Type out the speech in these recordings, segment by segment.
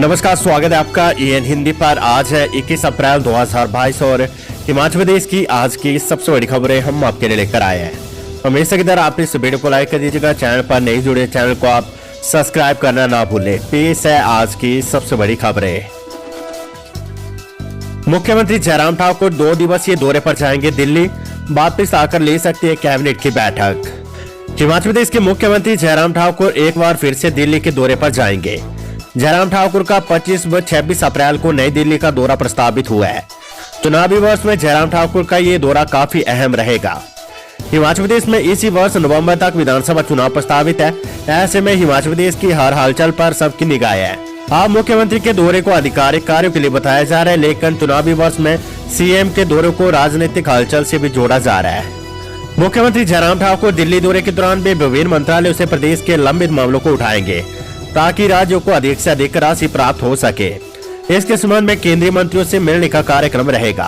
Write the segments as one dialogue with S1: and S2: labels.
S1: नमस्कार, स्वागत है आपका EN हिंदी पर। आज है 21 अप्रैल 2022 और हिमाचल प्रदेश की आज की सबसे बड़ी खबरें हम आपके लिए लेकर आए हैं। हमेशा की तरह आप इस वीडियो को लाइक कर दीजिएगा। चैनल पर नहीं जुड़े चैनल को आप सब्सक्राइब करना ना भूलें। पेश है आज की सबसे बड़ी खबरें। मुख्यमंत्री जयराम ठाकुर 2 दिवसीय दौरे पर जाएंगे दिल्ली, वापस आकर ले सकती है कैबिनेट की बैठक। हिमाचल प्रदेश के मुख्यमंत्री जयराम ठाकुर एक बार फिर से दिल्ली के दौरे पर जाएंगे। जयराम ठाकुर का 25 व 26 अप्रैल को नई दिल्ली का दौरा प्रस्तावित हुआ है। चुनावी वर्ष में जयराम ठाकुर का ये दौरा काफी अहम रहेगा। हिमाचल प्रदेश में इसी वर्ष नवंबर तक विधानसभा चुनाव प्रस्तावित है। ऐसे में हिमाचल प्रदेश की हर हलचल पर सबकी निगाह है। अब मुख्यमंत्री के दौरे को आधिकारिक कार्यों के लिए बताया जा रहा है, लेकिन चुनावी वर्ष में CM के दौरे को राजनीतिक हलचल से भी जोड़ा जा रहा है। मुख्यमंत्री जयराम ठाकुर दिल्ली दौरे के दौरान भी विभिन्न मंत्रालयों से प्रदेश के लंबित मामलों को उठाएंगे ताकि राज्यों को अधिक से अधिक राशि प्राप्त हो सके। इसके संबंध में केंद्रीय मंत्रियों से मिलने का कार्यक्रम रहेगा।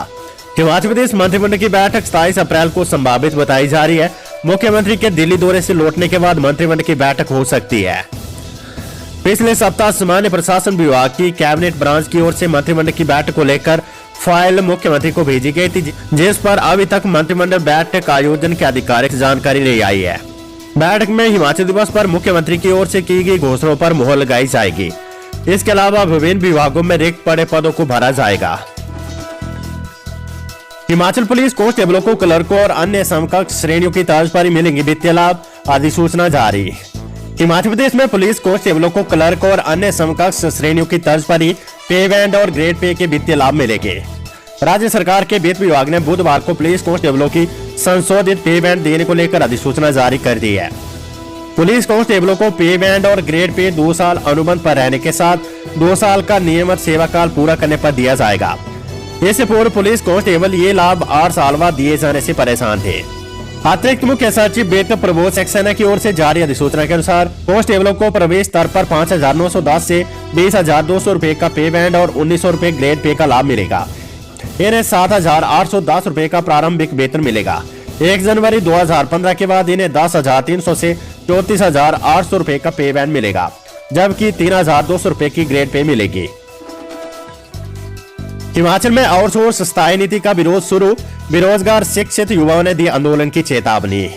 S1: हिमाचल प्रदेश मंत्रिमंडल की बैठक 27 अप्रैल को संभावित बताई जा रही है। मुख्यमंत्री के दिल्ली दौरे से लौटने के बाद मंत्रिमंडल की बैठक हो सकती है। पिछले सप्ताह सामान्य प्रशासन विभाग की कैबिनेट ब्रांच की ओर से मंत्रिमंडल की बैठक को लेकर फाइल मुख्यमंत्री को भेजी गई थी, जिस पर अभी तक मंत्रिमंडल बैठक आयोजन की आधिकारिक जानकारी नहीं आई है। बैठक में हिमाचल दिवस पर मुख्यमंत्री की ओर से की गई घोषणाओं पर मुहर लगाई जाएगी। इसके अलावा विभिन्न विभागों में रिक्त पड़े पदों को भरा जाएगा। हिमाचल पुलिस कांस्टेबलों को क्लर्कों और अन्य समकक्ष श्रेणियों की तर्ज पर मिलेंगे वित्तीय लाभ, अधिसूचना जारी। हिमाचल प्रदेश में पुलिस कांस्टेबलों को क्लर्क और अन्य समकक्ष श्रेणियों की तर्ज पर ही पे बैंड और ग्रेड पे के वित्तीय लाभ मिलेंगे। राज्य सरकार के वित्त विभाग ने बुधवार को पुलिस कांस्टेबलों की संशोधित पे बैंड देने को लेकर अधिसूचना जारी कर दी है। पुलिस कांस्टेबलों को पे बैंड और ग्रेड पे 2 साल अनुबंध पर रहने के साथ 2 साल का नियमित सेवा काल पूरा करने पर दिया जाएगा। इससे पूर्व पुलिस कांस्टेबल ये लाभ 8 साल बाद दिए जाने से परेशान थे। अतिरिक्त मुख्य सचिव वेतन प्रबोध सक्सेना की ओर से जारी अधिसूचना के अनुसार कांस्टेबलों को प्रवेश स्तर पर 5,910 से 20,200 रूपए का पे बैंड और 1,900 रूपए ग्रेड पे का लाभ मिलेगा। इन्हें 7,810 रूपए का प्रारंभिक वेतन मिलेगा। 1 जनवरी 2015 के बाद इन्हें 10,300 से 34,800 रूपए का पे बैंड मिलेगा, जबकि 3,200 रूपए की ग्रेड पे मिलेगी। हिमाचल में आउटसोर्स स्थायी नीति का विरोध शुरू, बेरोजगार शिक्षित युवाओं ने दी आंदोलन की चेतावनी।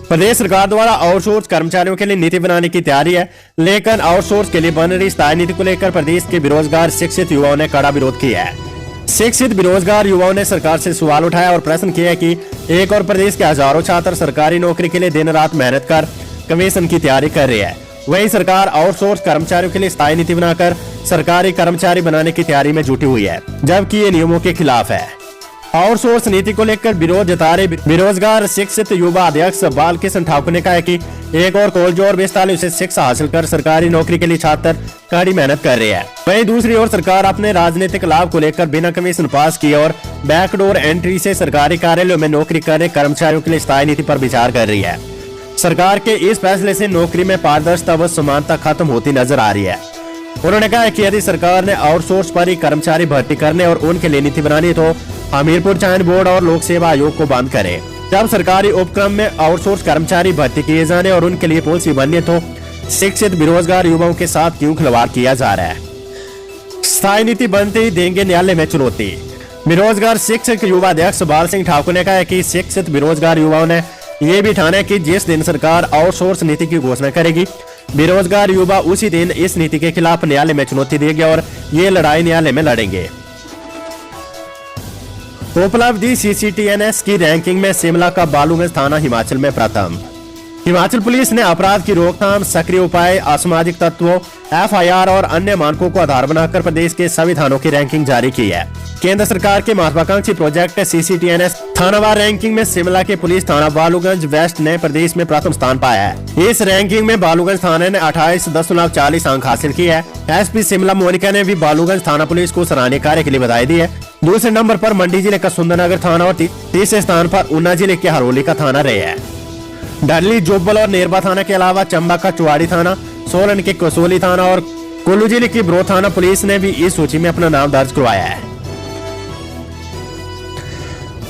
S1: प्रदेश सरकार द्वारा आउटसोर्स कर्मचारियों के लिए नीति बनाने की तैयारी है, लेकिन आउटसोर्स के लिए बन रही स्थायी नीति को लेकर प्रदेश के बेरोजगार शिक्षित युवाओं ने कड़ा विरोध किया है। शिक्षित बेरोजगार युवाओं ने सरकार से सवाल उठाया और प्रश्न किया कि एक और प्रदेश के हजारों छात्र सरकारी नौकरी के लिए दिन रात मेहनत कर कमीशन की तैयारी कर रही है, वहीं सरकार आउटसोर्स कर्मचारियों के लिए स्थायी नीति बनाकर सरकारी कर्मचारी बनाने की तैयारी में जुटी हुई है, जबकि ये नियमों के खिलाफ है। आउटसोर्स नीति को लेकर विरोध जता रहे बेरोजगार शिक्षित युवा अध्यक्ष बालकृष्ण ठाकुर ने कहा कि एक और कॉलेज और विश्वविद्यालय से शिक्षा हासिल कर सरकारी नौकरी के लिए छात्र कड़ी मेहनत कर रहे हैं। वहीं दूसरी ओर सरकार अपने राजनीतिक लाभ को लेकर बिना कमीशन पास किए और बैकडोर एंट्री से सरकारी कार्यालयों में नौकरी कर रहे कर्मचारियों के लिए स्थायी नीति पर विचार कर रही है। सरकार के इस फैसले से नौकरी में पारदर्शिता व समानता खत्म होती नजर आ रही है। उन्होंने कहा कि यदि सरकार ने आउटसोर्स पर ही कर्मचारी भर्ती करने और उनके लिए नीति बनानी तो हमीरपुर चयन बोर्ड और लोक सेवा आयोग को बंद करे। जब सरकारी उपक्रम में आउटसोर्स कर्मचारी भर्ती किए जाने और उनके लिए पॉलिसी बननी तो शिक्षित बेरोजगार युवाओं के साथ क्यों खिलवाड़ किया जा रहा है। स्थायी नीति बनते ही देंगे न्यायालय में चुनौती। बेरोजगार शिक्षक युवा अध्यक्ष बाल सिंह ठाकुर ने कहा कि शिक्षित बेरोजगार युवाओं ने ये भी ठाना है कि जिस दिन सरकार आउटसोर्स नीति की घोषणा करेगी, बेरोजगार युवा उसी दिन इस नीति के खिलाफ न्यायालय में चुनौती देंगे और ये लड़ाई न्यायालय में लड़ेंगे। उपलब्धि CCTNS की रैंकिंग में शिमला का बालूगंज थाना हिमाचल में प्रथम। हिमाचल पुलिस ने अपराध की रोकथाम, सक्रिय उपाय, असामाजिक तत्वों, FIR और अन्य मानकों को आधार बनाकर प्रदेश के सभी थानों की रैंकिंग जारी की है। केंद्र सरकार के महत्वाकांक्षी प्रोजेक्ट CCTNS थानावार रैंकिंग में शिमला के पुलिस थाना बालूगंज वेस्ट ने प्रदेश में प्रथम स्थान पाया है। इस रैंकिंग में बालूगंज थाने ने 28.40 अंक हासिल किए हैं। SP शिमला मोनिका ने भी बालूगंज थाना पुलिस को सराहनीय कार्य के लिए बधाई दी है। दूसरे नंबर पर मंडी जिले का सुंदरनगर थाना और तीसरे स्थान पर ऊना जिले के हरोली का थाना रहे हैं। डडली, जोबल और नेरबा थाना के अलावा चंबा का चुवाड़ी थाना, सोलन के कसोली थाना और कुल्लू जिले की ब्रो थाना पुलिस ने भी इस सूची में अपना नाम दर्ज करवाया है।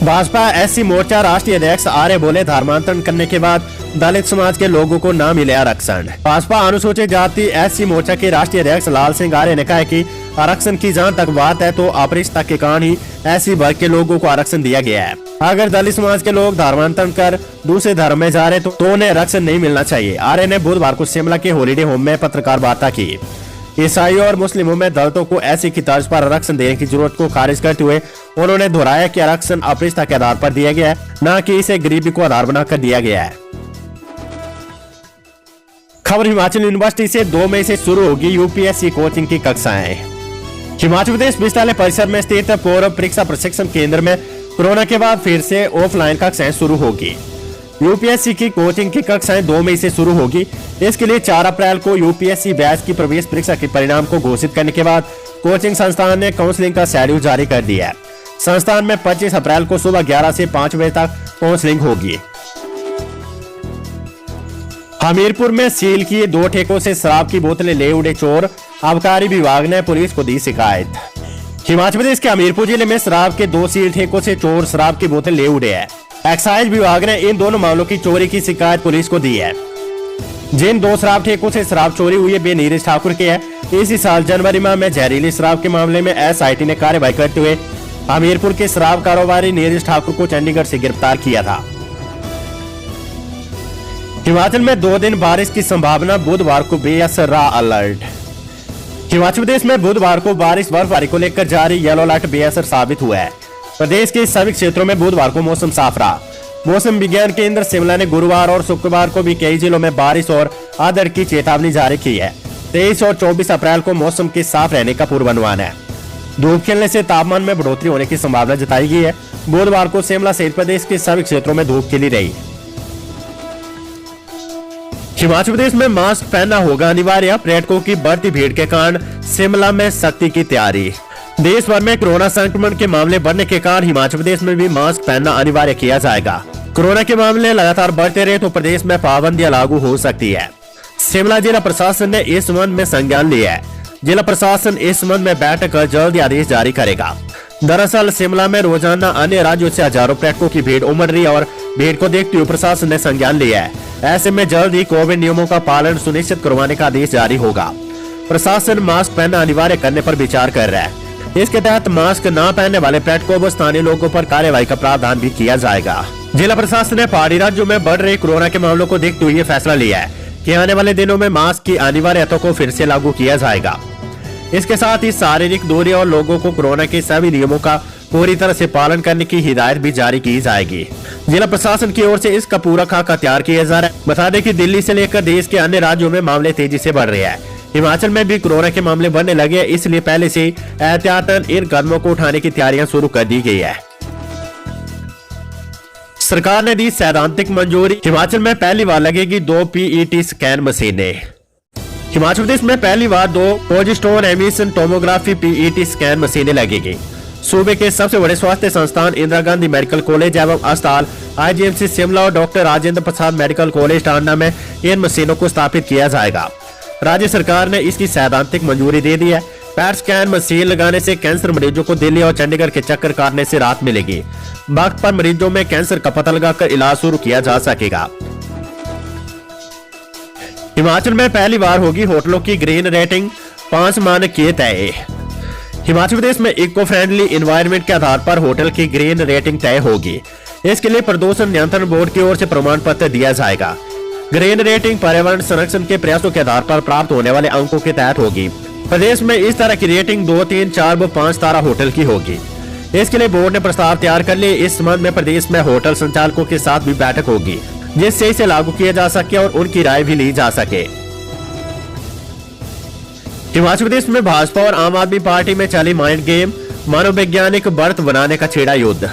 S1: भाजपा एससी मोर्चा राष्ट्रीय अध्यक्ष आर्य बोले धर्मांतरण करने के बाद दलित समाज के लोगों को न मिले आरक्षण। भाजपा अनुसूचित जाति एससी मोर्चा के राष्ट्रीय अध्यक्ष लाल सिंह आर्य ने कहा है कि आरक्षण की जहां तक बात है तो अपरिष्टता के कारण ही एससी वर्ग के लोगों को आरक्षण दिया गया है। अगर दलित समाज के लोग धर्मांतरण कर दूसरे धर्म में जा रहे तो उन्हें आरक्षण नहीं मिलना चाहिए। आर्य ने बुधवार को शिमला के हॉलीडे होम में पत्रकार वार्ता की। ईसाइयों और मुस्लिमों में दलितों को ऐसी की तर्ज पर आरक्षण देने की जरूरत को खारिज करते हुए उन्होंने दोहराया कि आरक्षण अपरिष्टता के आधार पर दिया गया है, न कि इसे गरीबी को आधार बनाकर दिया गया है। खबर हिमाचल यूनिवर्सिटी से 2 मई से शुरू होगी यूपीएससी कोचिंग की कक्षाएं। हिमाचल प्रदेश विश्वविद्यालय परिसर में स्थित पूर्व परीक्षा प्रशिक्षण केंद्र में कोरोना के बाद फिर से ऑफलाइन कक्षाएं शुरू होगी। यूपीएससी की कोचिंग की कक्षाएं 2 मई से शुरू होगी। इसके लिए 4 अप्रैल को यूपीएससी बैच की प्रवेश परीक्षा के परिणाम को घोषित करने के बाद कोचिंग संस्थान ने काउंसलिंग का शेड्यूल जारी कर दिया है। संस्थान में 25 अप्रैल को सुबह 11 से 5 बजे तक काउंसलिंग होगी। हमीरपुर में सील किए 2 ठेकों से शराब की बोतलें ले उड़े चोर, आबकारी विभाग ने पुलिस को दी शिकायत। हिमाचल प्रदेश के हमीरपुर जिले में शराब के 2 सील ठेकों से चोर शराब की बोतल ले उड़े हैं। एक्साइज विभाग ने इन दोनों मामलों की चोरी की शिकायत पुलिस को दी है। जिन 2 शराब ठेकों से शराब चोरी हुई है वे नीरज ठाकुर के हैं। इसी साल जनवरी माह में जहरीली शराब के मामले में एसआईटी ने कार्रवाई करते हुए हमीरपुर के शराब कारोबारी नीरज ठाकुर को चंडीगढ़ से गिरफ्तार किया था। हिमाचल में 2 दिन बारिश की संभावना, बुधवार को बेअसर अलर्ट। हिमाचल प्रदेश में बुधवार को बारिश बर्फबारी को लेकर जारी येलो अलर्ट बेअसर साबित हुआ है। प्रदेश के सभी क्षेत्रों में बुधवार को मौसम साफ रहा। मौसम विज्ञान केंद्र शिमला ने गुरुवार और शुक्रवार को भी कई जिलों में बारिश और आंधी की चेतावनी जारी की है। 23 और 24 अप्रैल को मौसम के साफ रहने का पूर्वानुमान है। धूप खिलने से तापमान में बढ़ोतरी होने की संभावना जताई गई है। बुधवार को शिमला सहित प्रदेश के सभी क्षेत्रों में धूप खिली रही। हिमाचल प्रदेश में मास्क पहनना होगा अनिवार्य, पर्यटकों की बढ़ती भीड़ के कारण शिमला में सख्ती की तैयारी। देश भर में कोरोना संक्रमण के मामले बढ़ने के कारण हिमाचल प्रदेश में भी मास्क पहनना अनिवार्य किया जाएगा। कोरोना के मामले लगातार बढ़ते रहे तो प्रदेश में पाबंदियां लागू हो सकती है। शिमला जिला प्रशासन ने इस संबंध में संज्ञान लिया है। जिला प्रशासन इस संबंध में बैठक कर जल्द आदेश जारी करेगा। दरअसल शिमला में रोजाना अन्य राज्यों से हजारों पर्यटकों की भीड़ उमड़ रही है और भीड़ को देखते हुए प्रशासन ने संज्ञान लिया है। ऐसे में जल्द ही कोविड नियमों का पालन सुनिश्चित करवाने का आदेश जारी होगा। प्रशासन मास्क पहनना अनिवार्य करने पर विचार कर रहा है। इसके तहत मास्क न पहनने वाले पर्यटकों व स्थानीय लोगों पर कार्रवाई का प्रावधान भी किया जाएगा। जिला प्रशासन ने पहाड़ी राज्यों में बढ़ रहे कोरोना के मामलों को देखते हुए फैसला लिया है कि आने वाले दिनों में मास्क की अनिवार्यता को फिर से लागू किया जाएगा। इसके साथ ही शारीरिक दूरी और लोगों को कोरोना के सभी नियमों का पूरी तरह से पालन करने की हिदायत भी जारी की जाएगी। जिला प्रशासन की ओर से इसका पूरा खाका तैयार किया जा रहा है। बता दें कि दिल्ली से लेकर देश के अन्य राज्यों में मामले तेजी से बढ़ रहे हैं। हिमाचल में भी कोरोना के मामले बढ़ने लगे हैं, इसलिए पहले से एहतियातन इन कदमों को उठाने की तैयारियां शुरू कर दी गई है। सरकार ने दी सैद्धांतिक मंजूरी। हिमाचल में पहली बार लगेगी 2 पीईटी स्कैन मशीनें। हिमाचल प्रदेश में पहली बार 2 पोजिस्टोन एमिशन टोमोग्राफी पीईटी स्कैन मशीनें लगेगी। सूबे के सबसे बड़े स्वास्थ्य संस्थान इंदिरा गांधी मेडिकल कॉलेज एवं अस्पताल आईजीएमसी शिमला और doctor Rajendra Prasad medical college Tanda में इन मशीनों को स्थापित किया जाएगा। राज्य सरकार ने इसकी सैद्धांतिक मंजूरी दे दी है। पैट स्कैन मशीन लगाने से कैंसर मरीजों को दिल्ली और चंडीगढ़ के चक्कर काटने से राहत मिलेगी। वक्त पर मरीजों में कैंसर का पता लगाकर इलाज शुरू किया जा सकेगा। हिमाचल में पहली बार होगी होटलों की ग्रीन रेटिंग, 5 मानक किए तय। हिमाचल प्रदेश में इको फ्रेंडली एनवायरनमेंट के आधार पर होटल की ग्रीन रेटिंग तय होगी। इसके लिए प्रदूषण नियंत्रण बोर्ड की ओर से प्रमाण पत्र दिया जाएगा। ग्रीन रेटिंग पर्यावरण संरक्षण के प्रयासों के आधार पर प्राप्त होने वाले अंकों के तहत होगी। प्रदेश में इस तरह की रेटिंग 2, 3, 4 व 5 तारा होटल की होगी। इसके लिए बोर्ड ने प्रस्ताव तैयार कर लिए। इस संबंध में प्रदेश में होटल संचालकों के साथ भी बैठक होगी, जिससे इसे लागू किया जा सके और उनकी राय भी ली जा सके। हिमाचल प्रदेश में भाजपा और आम आदमी पार्टी में चली माइंड गेम, मनोवैज्ञानिक बढ़त बनाने का छेड़ा युद्ध।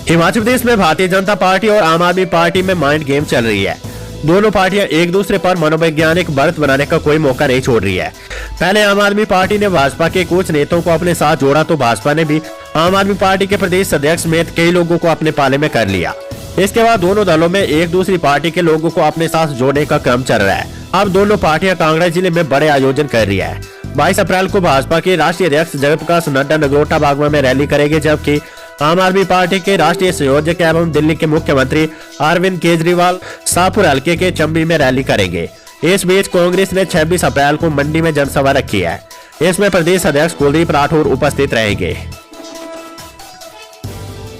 S1: हिमाचल प्रदेश में भारतीय जनता पार्टी और आम आदमी पार्टी में माइंड गेम चल रही है। दोनों पार्टियां एक दूसरे पर मनोवैज्ञानिक बढ़त बनाने का कोई मौका नहीं छोड़ रही है। पहले आम आदमी पार्टी ने भाजपा के कुछ नेताओं को अपने साथ जोड़ा तो भाजपा ने भी आम आदमी पार्टी के प्रदेश अध्यक्ष समेत कई लोगों को अपने पाले में कर लिया। इसके बाद दोनों दलों में एक दूसरी पार्टी के लोगों को अपने साथ जोड़ने का क्रम चल रहा है। अब दोनों पार्टियां कांगड़ा जिले में बड़े आयोजन कर रही है। 22 अप्रैल को भाजपा के राष्ट्रीय अध्यक्ष जगत प्रकाश नड्डा नगरोटा बागवा में रैली करेंगे, जबकि आम आदमी पार्टी के राष्ट्रीय संयोजक एवं दिल्ली के मुख्यमंत्री अरविंद केजरीवाल शाहपुर हल्के के चंबी में रैली करेंगे। इस बीच कांग्रेस ने 26 अप्रैल को मंडी में जनसभा रखी है। इसमें प्रदेश अध्यक्ष कुलदीप राठौर उपस्थित रहेंगे।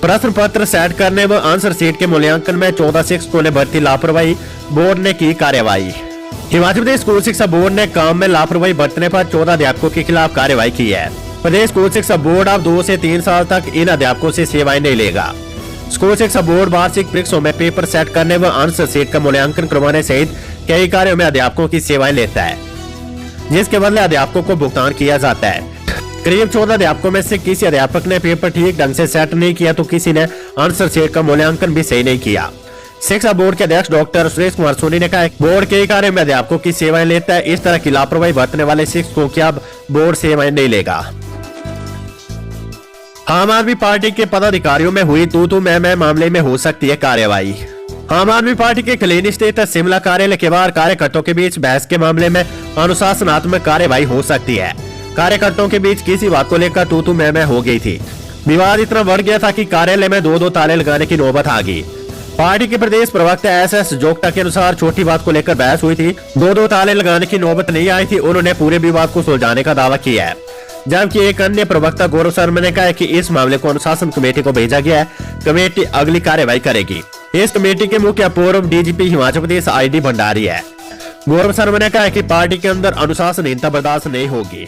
S1: प्रश्न पत्र सेट करने व आंसर शीट के मूल्यांकन में 14 शिक्षकों ने बरती लापरवाही, बोर्ड ने की कार्रवाई। हिमाचल प्रदेश स्कूल शिक्षा बोर्ड ने काम में लापरवाही बरतने पर 14 अध्यापकों के खिलाफ कार्रवाई की है। प्रदेश स्कूल शिक्षा बोर्ड अब 2 से 3 साल तक इन अध्यापकों से सेवाएं नहीं लेगा। स्कूल शिक्षा बोर्ड वार्षिक परीक्षाओं में पेपर सेट करने व आंसर शीट का मूल्यांकन करवाने सहित कई कार्यों में अध्यापकों की सेवाएं लेता है, जिसके बदले अध्यापकों को भुगतान किया जाता है। करीब 14 अध्यापकों में से किसी अध्यापक ने पेपर ठीक ढंग से सेट नहीं किया तो किसी ने आंसर शीट का मूल्यांकन भी सही नहीं किया। शिक्षा बोर्ड के अध्यक्ष डॉक्टर सुरेश कुमार सोनी ने कहा बोर्ड कई कार्यों में अध्यापकों की सेवाएं लेता है। इस तरह की लापरवाही बरतने वाले शिक्षकों की अब बोर्ड सेवाएं नहीं लेगा। आम आदमी पार्टी के पदाधिकारियों में हुई तू मैं मामले में हो सकती है कार्रवाई। आम आदमी पार्टी के क्लीन स्थित शिमला कार्यालय के बाहर कार्यकर्ताओं के बीच बहस के मामले में अनुशासनात्मक कार्रवाई हो सकती है। कार्यकर्ताओं के बीच किसी बात को लेकर तू मैं हो गई थी। विवाद इतना बढ़ गया था कि कार्यालय में 2-2 ताले लगाने की नौबत आ गई। पार्टी के प्रदेश प्रवक्ता एस जोगटा के अनुसार छोटी बात को लेकर बहस हुई थी, 2-2 ताले लगाने की नौबत नहीं आई थी। उन्होंने पूरे विवाद को सुलझाने का दावा किया है, जबकि एक अन्य प्रवक्ता गौरव शर्मा ने कहा है कि इस मामले को अनुशासन कमेटी को भेजा गया है। कमेटी अगली कार्रवाई करेगी। इस कमेटी के मुख्य पूर्व डीजीपी हिमाचल प्रदेश ID भंडारी है। गौरव शर्मा ने कहा है कि पार्टी के अंदर अनुशासनहीनता बर्दाश्त नहीं होगी।